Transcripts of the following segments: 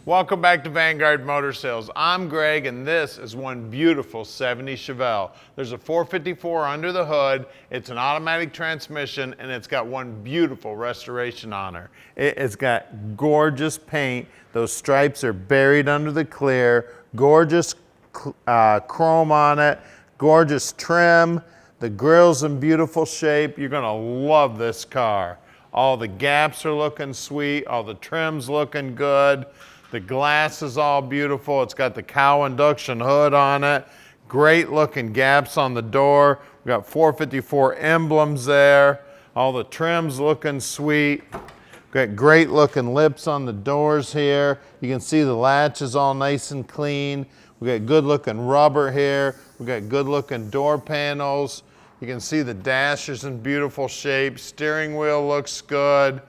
Welcome back to Vanguard Motor Sales. I'm Greg and this is one beautiful 70 Chevelle. There's a 454 under the hood, it's an automatic transmission, and it's got one beautiful restoration on her. It's got gorgeous paint. Those stripes are buried under the clear. Gorgeous chrome on it. Gorgeous trim. The grill's in beautiful shape. You're gonna love this car. All the gaps are looking sweet. All the trim's looking good. The glass is all beautiful. It's got the cowl induction hood on it. Great looking gaps on the door. We've got 454 emblems there. All the trim's looking sweet. We've got great looking lips on the doors here. You can see the latch is all nice and clean. We've got good looking rubber here. We've got good looking door panels. You can see the dash is in beautiful shape. Steering wheel looks good.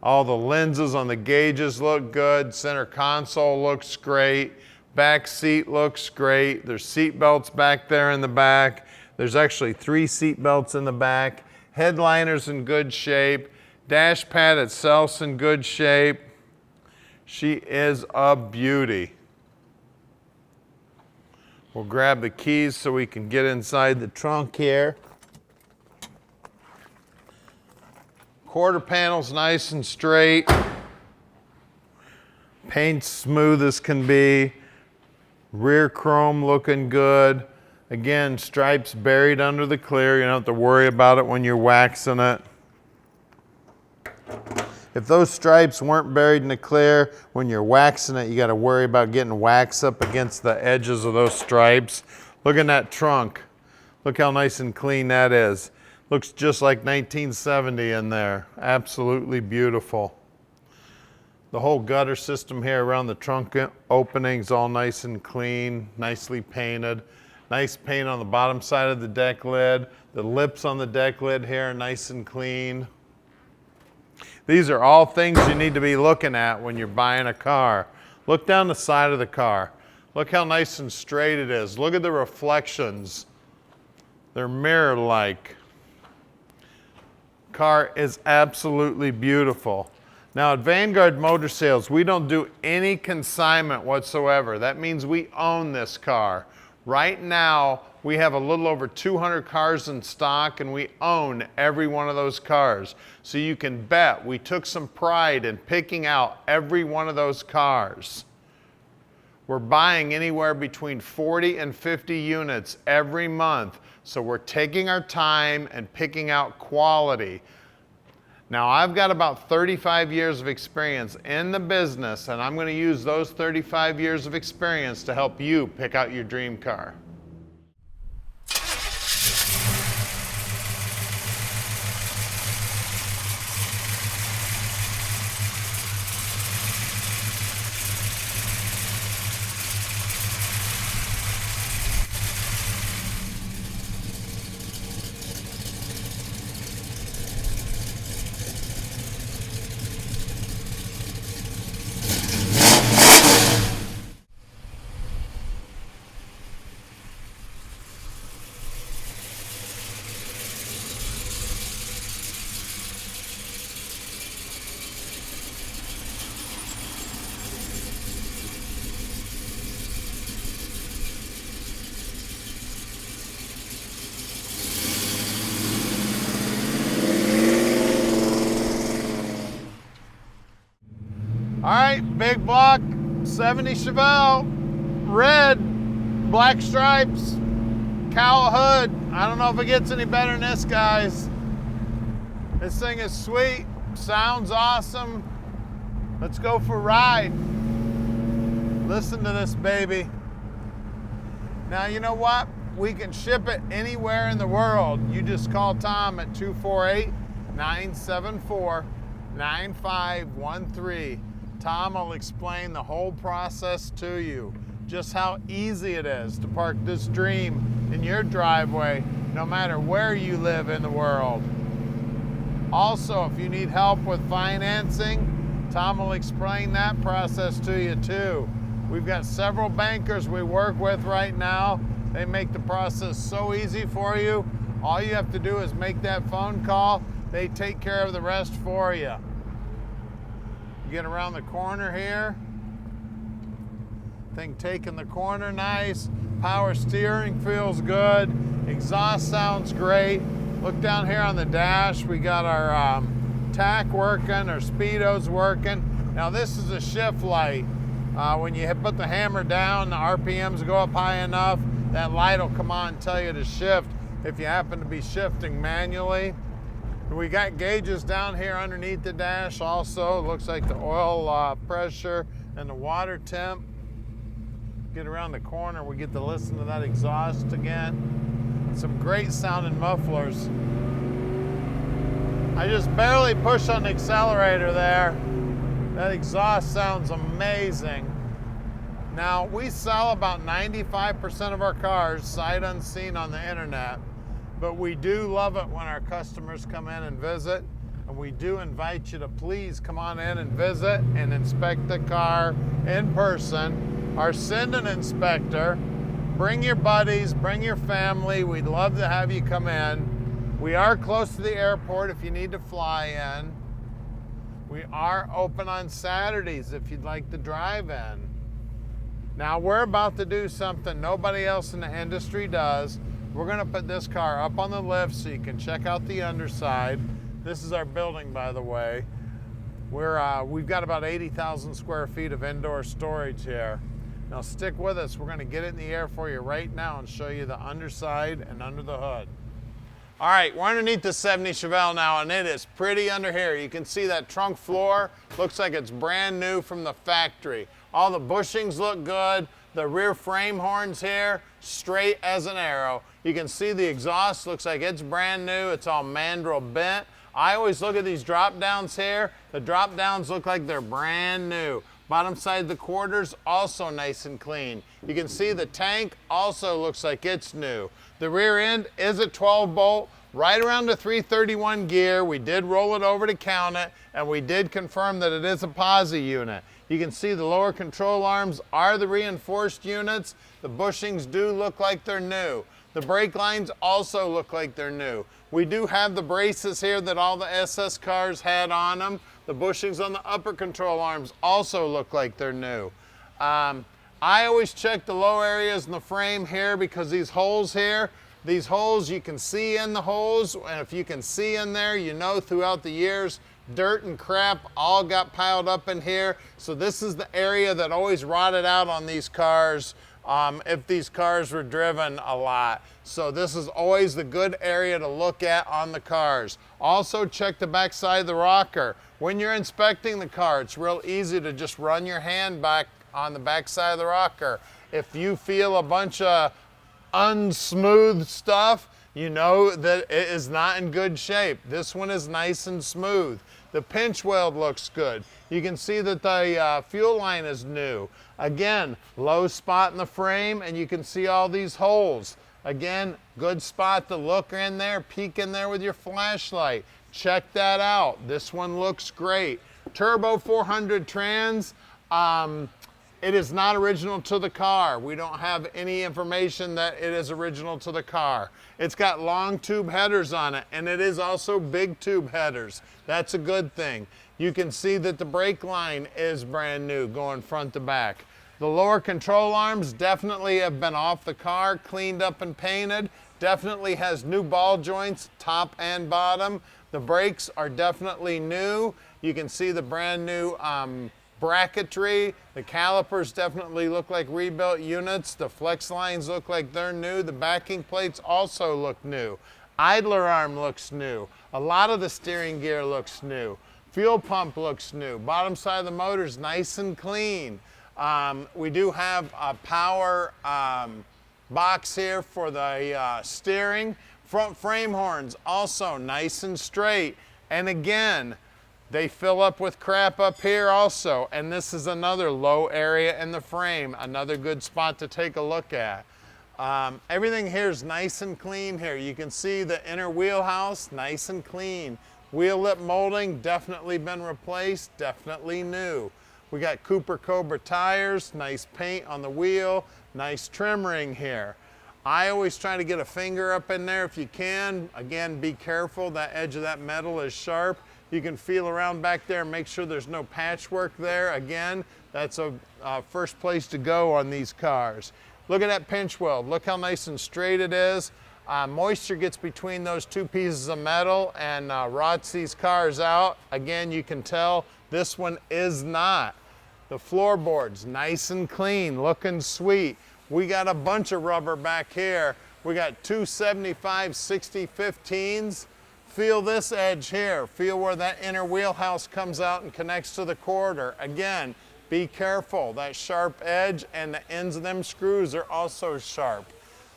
All the lenses on the gauges look good. Center console looks great. Back seat looks great. There's seat belts back there in the back. There's actually 3 seat belts in the back. Headliner's in good shape. Dash pad itself's in good shape. She is a beauty. We'll grab the keys so we can get inside the trunk here. Quarter panel's nice and straight. Paint's smooth as can be. Rear chrome looking good. Again, stripes buried under the clear. You don't have to worry about it when you're waxing it. If those stripes weren't buried in the clear, when you're waxing it, you got to worry about getting wax up against the edges of those stripes. Look at that trunk. Look how nice and clean that is. Looks just like 1970 in there. Absolutely beautiful. The whole gutter system here around the trunk opening's all nice and clean, nicely painted. Nice paint on the bottom side of the deck lid. The lips on the deck lid here are nice and clean. These are all things you need to be looking at when you're buying a car. Look down the side of the car. Look how nice and straight it is. Look at the reflections. They're mirror-like. Car is absolutely beautiful. Now at Vanguard Motor Sales, we don't do any consignment whatsoever. That means we own this car. Right now, we have a little over 200 cars in stock and we own every one of those cars. So you can bet we took some pride in picking out every one of those cars. We're buying anywhere between 40 and 50 units every month. So we're taking our time and picking out quality. Now I've got about 35 years of experience in the business and I'm going to use those 35 years of experience to help you pick out your dream car. All right, big block, 70 Chevelle, red, black stripes, cowl hood. I don't know if it gets any better than this, guys. This thing is sweet, sounds awesome. Let's go for a ride. Listen to this baby. Now, you know what? We can ship it anywhere in the world. You just call Tom at 248-974-9513. Tom will explain the whole process to you. Just how easy it is to park this dream in your driveway, no matter where you live in the world. Also, if you need help with financing, Tom will explain that process to you too. We've got several bankers we work with right now. They make the process so easy for you. All you have to do is make that phone call. They take care of the rest for you. You get around the corner here, Thing taking the corner nice. Power steering feels good. Exhaust sounds great. Look down here on the dash. We got our tack working, our speedo's working. Now this is a shift light. When you put the hammer down, the RPMs go up high enough, that light will come on and tell you to shift if you happen to be shifting manually. We got gauges down here underneath the dash also. It looks like the oil pressure and the water temp. Get around the corner, we get to listen to that exhaust again. Some great sounding mufflers. I just barely pushed on the accelerator there. That exhaust sounds amazing. Now, we sell about 95% of our cars sight unseen on the internet, but we do love it when our customers come in and visit, and we do invite you to please come on in and visit and inspect the car in person. Or send an inspector. Bring your buddies, bring your family. We'd love to have you come in. We are close to the airport if you need to fly in. We are open on Saturdays if you'd like to drive in. Now we're about to do something nobody else in the industry does. We're gonna put this car up on the lift so you can check out the underside. This is our building, by the way. We've got about 80,000 square feet of indoor storage here. Now stick with us, we're gonna get it in the air for you right now and show you the underside and under the hood. All right, we're underneath the 70 Chevelle now, and it is pretty under here. You can see that trunk floor, looks like it's brand new from the factory. All the bushings look good. The rear frame horns here, straight as an arrow. You can see the exhaust, looks like it's brand new. It's all mandrel bent. I always look at these drop downs here. The drop downs look like they're brand new. Bottom side of the quarters, also nice and clean. You can see the tank also looks like it's new. The rear end is a 12 bolt, right around the 331 gear. We did roll it over to count it, and we did confirm that it is a Posi unit. You can see the lower control arms are the reinforced units. The bushings do look like they're new. The brake lines also look like they're new. We do have the braces here that all the SS cars had on them. The bushings on the upper control arms also look like they're new. I always check the low areas in the frame here because these holes here, you can see in the holes, and if you can see in there, you know throughout the years, dirt and crap all got piled up in here. So this is the area that always rotted out on these cars if these cars were driven a lot. So this is always the good area to look at on the cars. Also check the back side of the rocker. When you're inspecting the car, it's real easy to just run your hand back on the back side of the rocker. If you feel a bunch of unsmooth stuff, you know that it is not in good shape. This one is nice and smooth. The pinch weld looks good. You can see that the fuel line is new. Again, low spot in the frame, and you can see all these holes. Again, good spot to look in there, peek in there with your flashlight. Check that out. This one looks great. Turbo 400 trans. It is not original to the car. We don't have any information that it is original to the car. It's got long tube headers on it, and it is also big tube headers. That's a good thing. You can see that the brake line is brand new going front to back. The lower control arms definitely have been off the car, cleaned up and painted. Definitely has new ball joints, top and bottom. The brakes are definitely new. You can see the brand new bracketry. The calipers definitely look like rebuilt units. The flex lines look like they're new. The backing plates also look new. Idler arm looks new. A lot of the steering gear looks new. Fuel pump looks new. Bottom side of the motor is nice and clean. We do have a power box here for the steering. Front frame horns also nice and straight. And again, they fill up with crap up here also, and this is another low area in the frame, another good spot to take a look at. Everything here is nice and clean here. You can see the inner wheelhouse, nice and clean. Wheel lip molding, definitely been replaced, definitely new. We got Cooper Cobra tires, nice paint on the wheel, nice trim ring here. I always try to get a finger up in there if you can. Again, be careful, that edge of that metal is sharp. You can feel around back there and make sure there's no patchwork there. Again, that's a first place to go on these cars. Look at that pinch weld. Look how nice and straight it is. Moisture gets between those two pieces of metal and rots these cars out. Again, you can tell this one is not. The floorboard's nice and clean, looking sweet. We got a bunch of rubber back here. We got 275/60/15s. Feel this edge here. Feel where that inner wheelhouse comes out and connects to the quarter. Again, be careful. That sharp edge and the ends of them screws are also sharp.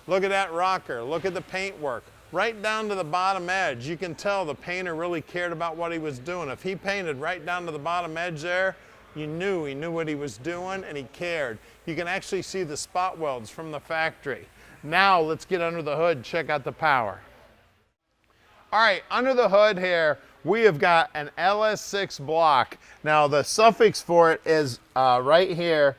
Look at that rocker. Look at the paint work. Right down to the bottom edge. You can tell the painter really cared about what he was doing. If he painted right down to the bottom edge there, you knew he knew what he was doing and he cared. You can actually see the spot welds from the factory. Now let's get under the hood and check out the power. All right, under the hood here, we have got an LS6 block. Now the suffix for it is right here,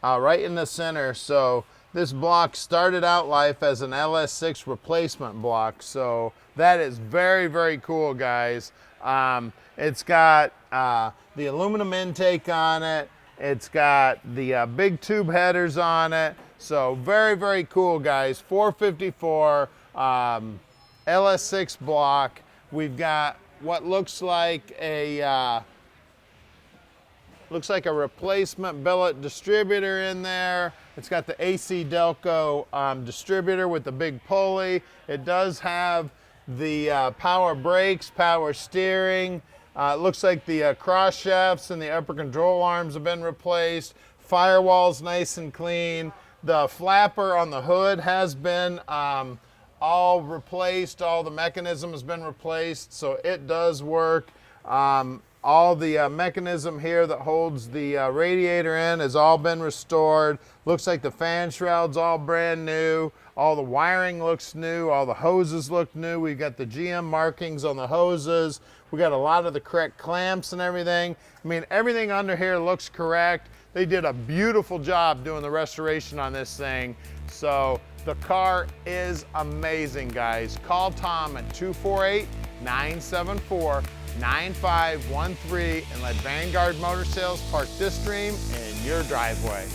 right in the center. So this block started out life as an LS6 replacement block. So that is very, very cool, guys. It's got the aluminum intake on it. It's got the big tube headers on it. So very, very cool, guys. 454 LS6 block. We've got what looks like a replacement billet distributor in there. It's got the AC Delco distributor with the big pulley. It does have the power brakes, power steering. It looks like the cross shafts and the upper control arms have been replaced. Firewall's nice and clean. The flapper on the hood has been all replaced. All the mechanism has been replaced, so it does work. All the mechanism here that holds the radiator in has all been restored. Looks like the fan shroud's all brand new. All the wiring looks new. All the hoses look new. We've got the GM markings on the hoses. We got a lot of the correct clamps and everything. I mean, everything under here looks correct. They did a beautiful job doing the restoration on this thing. So the car is amazing, guys. Call Tom at 248-974-9513 and let Vanguard Motor Sales park this dream in your driveway.